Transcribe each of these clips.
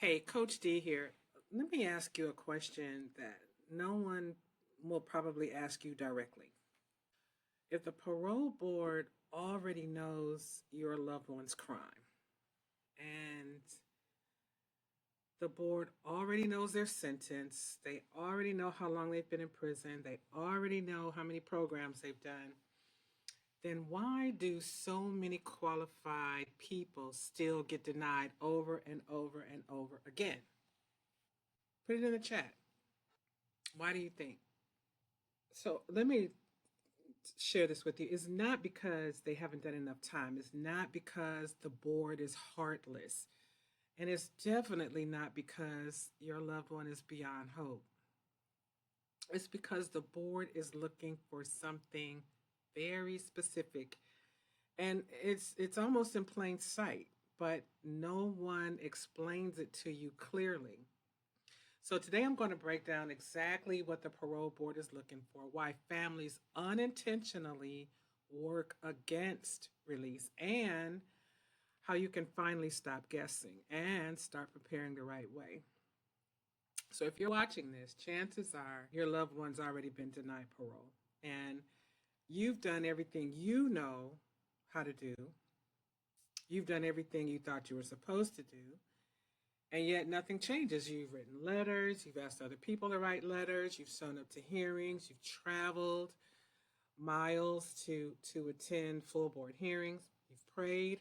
Hey, Coach D here. Let me ask you a question that no one will probably ask you directly. If the parole board already knows your loved one's crime and the board already knows their sentence, they already know how long they've been in prison, they already know how many programs they've done, then why do so many qualified people still get denied over and over and over again? Put it in the chat. Why do you think? So let me share this with you. It's not because they haven't done enough time. It's not because the board is heartless. And it's definitely not because your loved one is beyond hope. It's because the board is looking for something very specific. And it's almost in plain sight, but no one explains it to you clearly. So today I'm going to break down exactly what the parole board is looking for, why families unintentionally work against release, and how you can finally stop guessing and start preparing the right way. So if you're watching this, chances are your loved one's already been denied parole and you've done everything you know how to do. You've done everything you thought you were supposed to do. And yet nothing changes. You've written letters, you've asked other people to write letters, you've shown up to hearings, you've traveled miles to attend full board hearings, you've prayed,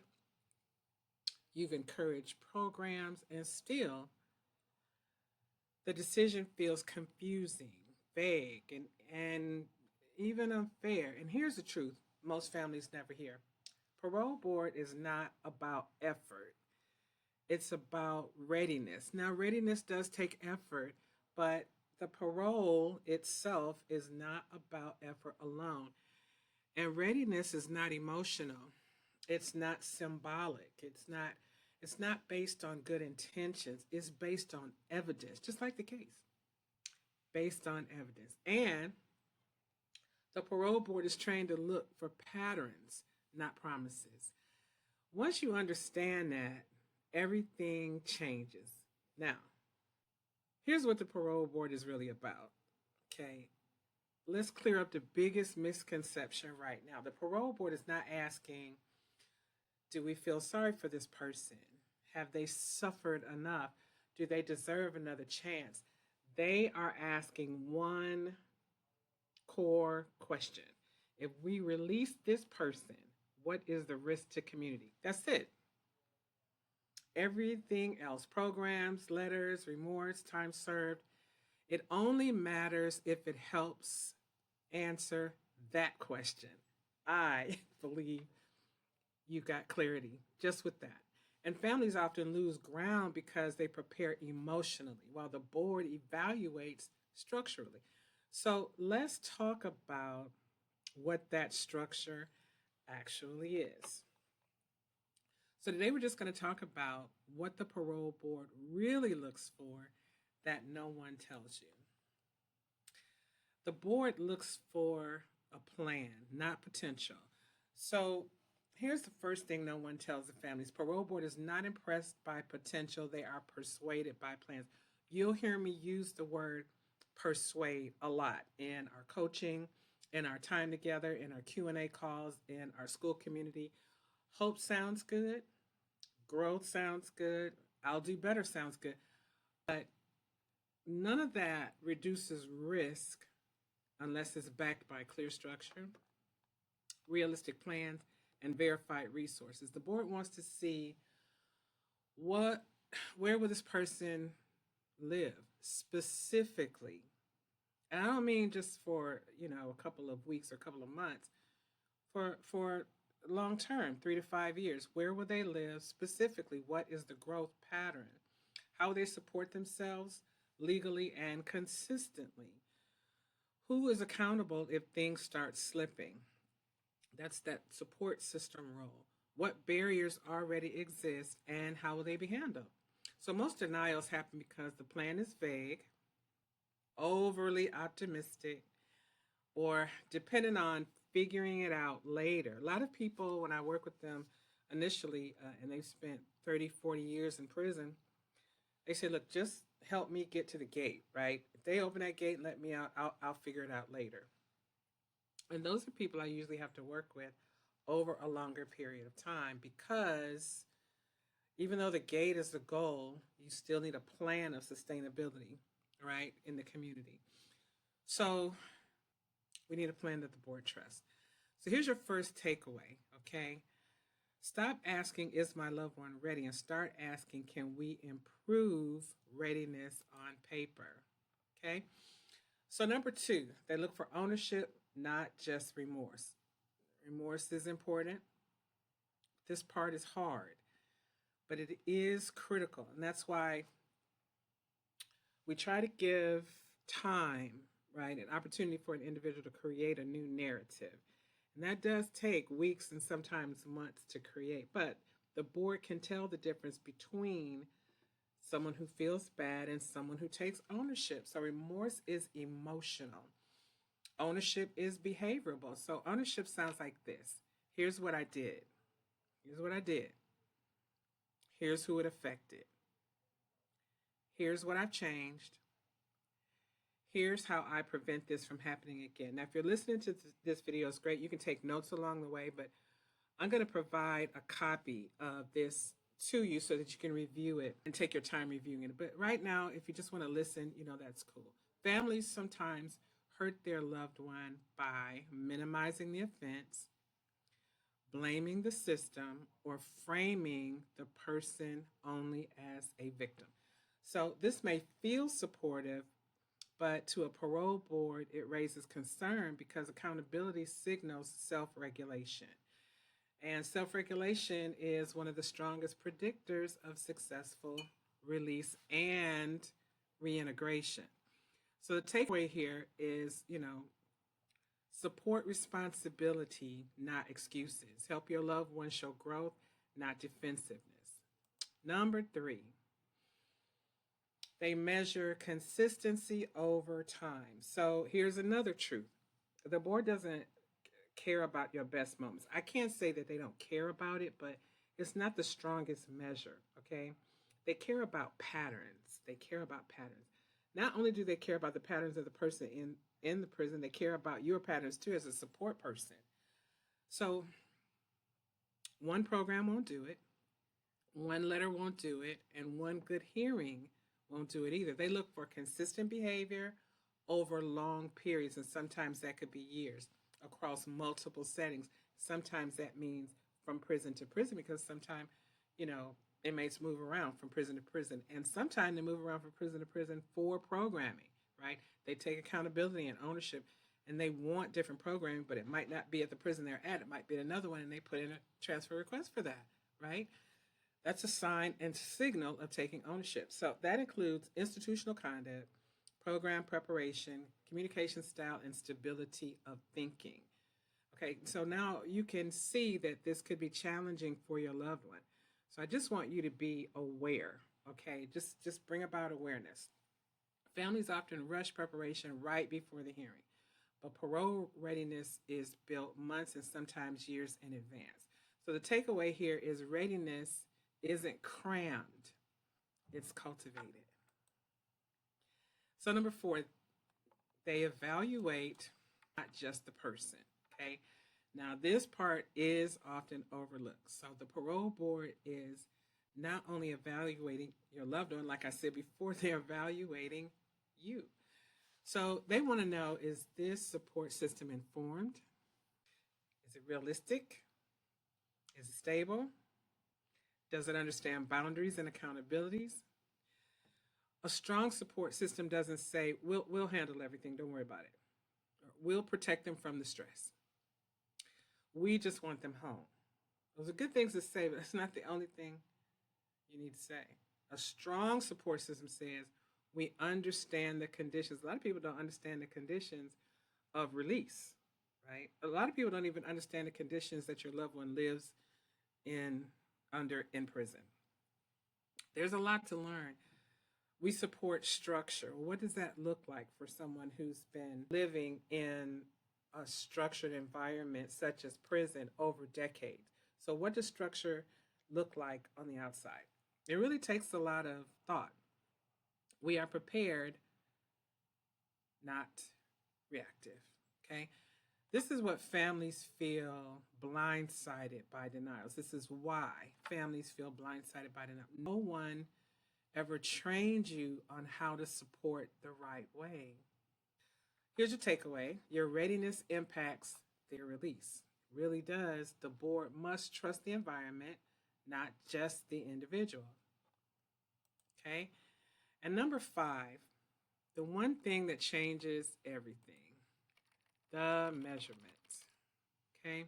you've encouraged programs, and still the decision feels confusing, vague, and even unfair. And here's the truth most families never hear. Parole board is not about effort. It's about readiness. Now, readiness does take effort, but the parole itself is not about effort alone. And readiness is not emotional. It's not symbolic. It's not based on good intentions. It's based on evidence, just like the case. Based on evidence. And the parole board is trained to look for patterns, not promises. Once you understand that, everything changes. Now, here's what the parole board is really about. Okay, let's clear up the biggest misconception right now. The parole board is not asking, do we feel sorry for this person? Have they suffered enough? Do they deserve another chance? They are asking one core question. If we release this person, what is the risk to community? That's it. Everything else, programs, letters, remorse, time served, it only matters if it helps answer that question. I believe you got clarity just with that. And families often lose ground because they prepare emotionally while the board evaluates structurally. So let's talk about what that structure actually is. So today we're just going to talk about what the parole board really looks for that no one tells you. The board looks for a plan, not potential. So here's the first thing no one tells the families. Parole board is not impressed by potential. They are persuaded by plans. You'll hear me use the word persuade a lot in our coaching, in our time together, in our Q&A calls, in our school community. Hope sounds good. Growth sounds good. I'll do better sounds good. But none of that reduces risk unless it's backed by clear structure, realistic plans, and verified resources. The board wants to see where will this person live specifically. And I don't mean just for, a couple of weeks or a couple of months. For long term, 3 to 5 years, where will they live specifically? What is the growth pattern? How will they support themselves legally and consistently? Who is accountable if things start slipping? That's that support system role. What barriers already exist and how will they be handled? So most denials happen because the plan is vague, overly optimistic, or dependent on figuring it out later. A lot of people, when I work with them initially, and they've spent 30, 40 years in prison, They say, look, just help me get to the gate, right? If they open that gate and let me out, I'll figure it out later. And those are people I usually have to work with over a longer period of time, because even though the gate is the goal, you still need a plan of sustainability, right, in the community. So we need a plan that the board trusts. So here's your first takeaway, okay? Stop asking, is my loved one ready? And start asking, can we improve readiness on paper? Okay? So, number two, they look for ownership, not just remorse. Remorse is important. This part is hard, but it is critical. And that's why we try to give time, right, an opportunity for an individual to create a new narrative. And that does take weeks and sometimes months to create. But the board can tell the difference between someone who feels bad and someone who takes ownership. So remorse is emotional. Ownership is behavioral. So ownership sounds like this. Here's what I did. Here's what I did. Here's who it affected. Here's what I've changed. Here's how I prevent this from happening again. Now, if you're listening to this video, it's great. You can take notes along the way, but I'm going to provide a copy of this to you so that you can review it and take your time reviewing it. But right now, if you just want to listen, that's cool. Families sometimes hurt their loved one by minimizing the offense, blaming the system, or framing the person only as a victim. So this may feel supportive, but to a parole board, it raises concern because accountability signals self-regulation. And self-regulation is one of the strongest predictors of successful release and reintegration. So the takeaway here is, support responsibility, not excuses. Help your loved one show growth, not defensiveness. Number three, they measure consistency over time. So here's another truth. The board doesn't care about your best moments. I can't say that they don't care about it, but it's not the strongest measure, okay? They care about patterns. They care about patterns. Not only do they care about the patterns of the person in the prison, they care about your patterns too as a support person. So one program won't do it, one letter won't do it, and one good hearing won't do it either. They look for consistent behavior over long periods, and sometimes that could be years across multiple settings. Sometimes that means from prison to prison, because sometimes, inmates move around from prison to prison, and sometimes they move around from prison to prison for programming, right? They take accountability and ownership, and they want different programming, but it might not be at the prison they're at. It might be at another one, and they put in a transfer request for that, right? That's a sign and signal of taking ownership. So that includes institutional conduct, program preparation, communication style, and stability of thinking. Okay, so now you can see that this could be challenging for your loved one. So I just want you to be aware, okay? Just bring about awareness. Families often rush preparation right before the hearing, but parole readiness is built months and sometimes years in advance. So the takeaway here is readiness isn't crammed, it's cultivated. So number four, they evaluate not just the person, okay? Now this part is often overlooked. So the parole board is not only evaluating your loved one, like I said before, they're evaluating you. So they want to know, is this support system informed? Is it realistic? Is it stable? Does it understand boundaries and accountabilities? A strong support system doesn't say, we'll handle everything, don't worry about it. Or, we'll protect them from the stress. We just want them home. Those are good things to say, but that's not the only thing you need to say. A strong support system says, we understand the conditions. A lot of people don't understand the conditions of release, right? A lot of people don't even understand the conditions that your loved one lives in prison. There's a lot to learn. We support structure. What does that look like for someone who's been living in a structured environment such as prison over decades? So what does structure look like on the outside? It really takes a lot of thought. We are prepared, not reactive. Okay. This is what families feel blindsided by denials. This is why families feel blindsided by denial. No one ever trained you on how to support the right way. Here's your takeaway: your readiness impacts their release. It really does. The board must trust the environment, not just the individual. Okay. And number 5, the one thing that changes everything: the measurement. Okay.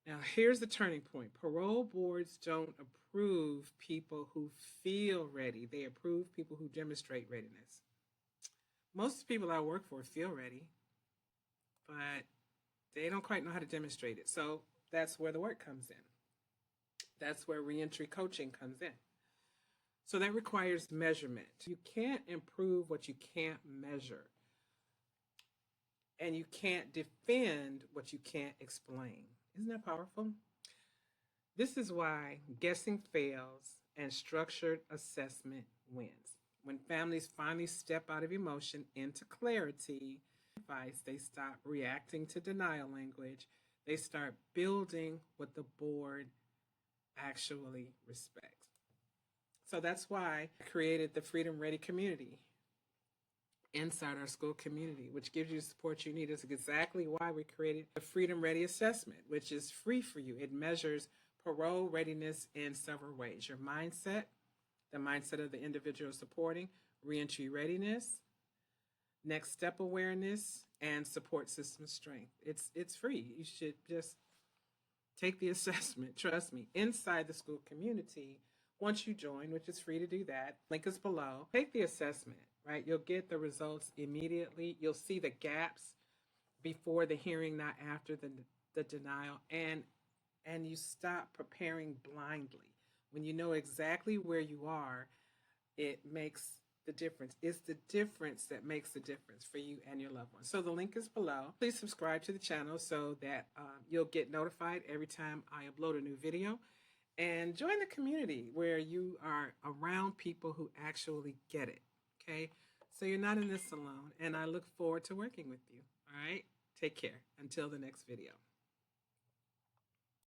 Now, here's the turning point: parole boards don't approve people who feel ready, they approve people who demonstrate readiness. Most people I work for feel ready, but they don't quite know how to demonstrate it. So that's where the work comes in. That's where reentry coaching comes in. So that requires measurement. You can't improve what you can't measure, and you can't defend what you can't explain. Isn't that powerful? This is why guessing fails and structured assessment wins. When families finally step out of emotion into clarity, advice, they stop reacting to denial language. They start building what the board actually respects. So that's why I created the Freedom Ready community inside our school community, which gives you the support you need. Is exactly why we created the Freedom Ready assessment, which is free for you. It measures parole readiness in several ways: your mindset, the mindset of the individual supporting, reentry readiness, next step awareness, and support system strength. It's free. You should just take the assessment. Trust me. Inside the school community, once you join, which is free to do that, link is below. Take the assessment, right? You'll get the results immediately. You'll see the gaps before the hearing, not after the denial, and you stop preparing blindly. When you know exactly where you are, it makes the difference. It's the difference that makes the difference for you and your loved ones. So the link is below. Please subscribe to the channel so that you'll get notified every time I upload a new video. And join the community where you are around people who actually get it. Okay? So you're not in this alone. And I look forward to working with you. All right? Take care. Until the next video.